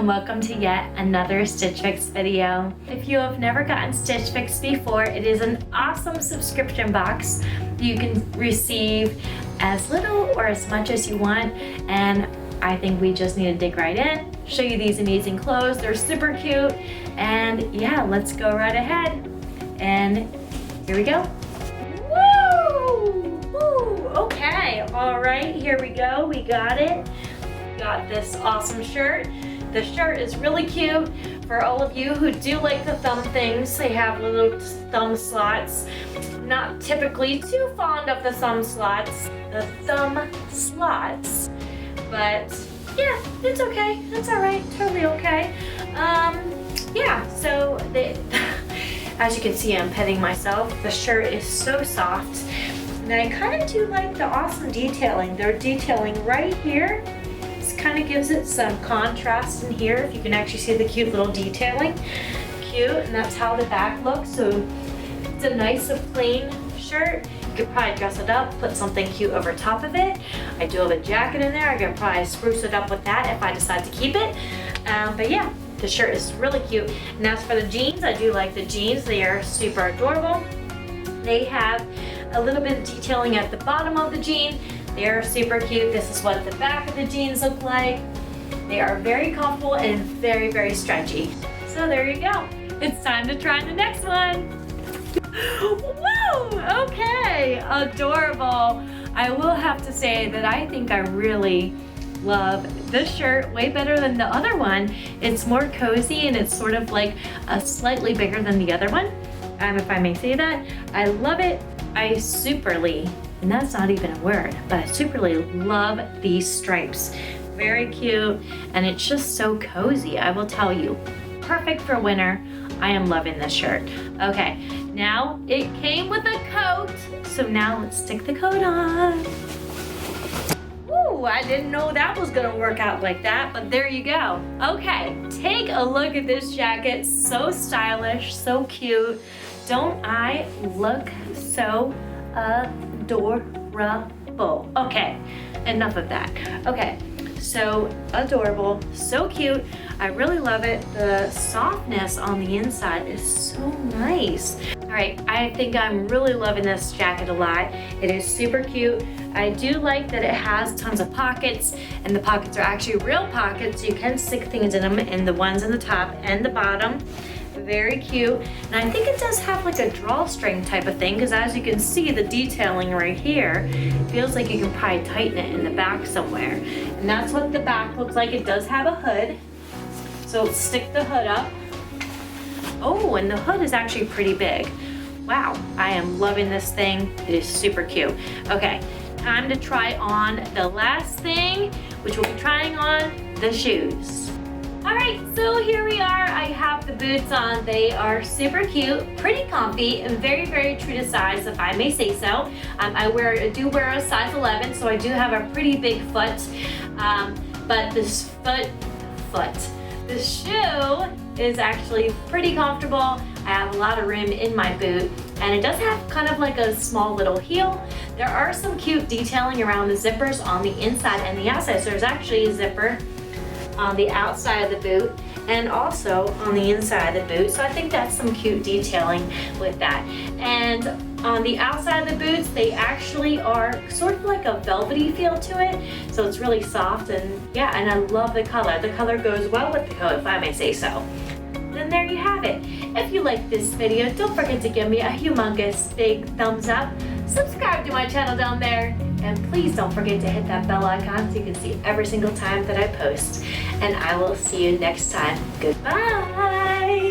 and welcome to yet another Stitch Fix video. If you have never gotten Stitch Fix before, it is an awesome subscription box. You can receive as little or as much as you want, and I think we just need to dig right in, show you these amazing clothes. They're super cute, and yeah, let's go right ahead. And here we go. Woo! Woo! Okay, all right, here we go. We got it. Got this awesome shirt. The shirt is really cute for all of you who do like the thumb things. They have little thumb slots. Not typically too fond of the thumb slots, but yeah, it's okay. It's all right, totally okay. Yeah, so as you can see, I'm petting myself. The shirt is so soft, and I kind of do like the awesome detailing. They're detailing right here. Kind of gives it some contrast in here. If you can actually see the cute little detailing. Cute, and that's how the back looks. So it's a nice plain shirt. You could probably dress it up, put something cute over top of it. I do have a jacket in there. I could probably spruce it up with that if I decide to keep it. But yeah, the shirt is really cute. And as for the jeans, I do like the jeans. They are super adorable. They have a little bit of detailing at the bottom of the jean. They are super cute. This is what the back of the jeans look like. They are very comfortable and very, very stretchy. So there you go. It's time to try the next one. Woo! Okay, adorable. I will have to say that I think I really love this shirt way better than the other one. It's more cozy and it's sort of like slightly bigger than the other one. If I may say that. I love it. I superly, and that's not even a word, but I superly love these stripes. Very cute, and it's just so cozy, I will tell you. Perfect for winter. I am loving this shirt. Okay, now it came with a coat, so now let's stick the coat on. Ooh, I didn't know that was gonna work out like that, but there you go. Okay, take a look at this jacket. So stylish, so cute. Don't I look so adorable? Okay, enough of that. Okay, so adorable, so cute. I really love it. The softness on the inside is so nice. All right, I think I'm really loving this jacket a lot. It is super cute. I do like that it has tons of pockets, and the pockets are actually real pockets. You can stick things in them, and the ones in the top and the bottom. Very cute, and I think it does have like a drawstring type of thing, because as you can see, the detailing right here feels like you can probably tighten it in the back somewhere, and that's what the back looks like. It does have a hood, so let's stick the hood up. Oh, and the hood is actually pretty big. Wow, I am loving this thing. It is super cute. Okay, time to try on the last thing, which we'll be trying on the shoes. All right, so here we are. I have the boots on. They are super cute, pretty comfy, and very, very true to size, if I may say so. I do wear a size 11, so I do have a pretty big foot. But this the shoe is actually pretty comfortable. I have a lot of room in my boot, and it does have kind of like a small little heel. There are some cute detailing around the zippers on the inside and the outside. So there's actually a zipper on the outside of the boot and also on the inside of the boot. So I think that's some cute detailing with that. And on the outside of the boots, they actually are sort of like a velvety feel to it. So it's really soft, and yeah, and I love the color. The color goes well with the coat, if I may say so. Then there you have it. If you like this video, don't forget to give me a humongous big thumbs up. Subscribe to my channel down there. And please don't forget to hit that bell icon so you can see every single time that I post. And I will see you next time. Goodbye.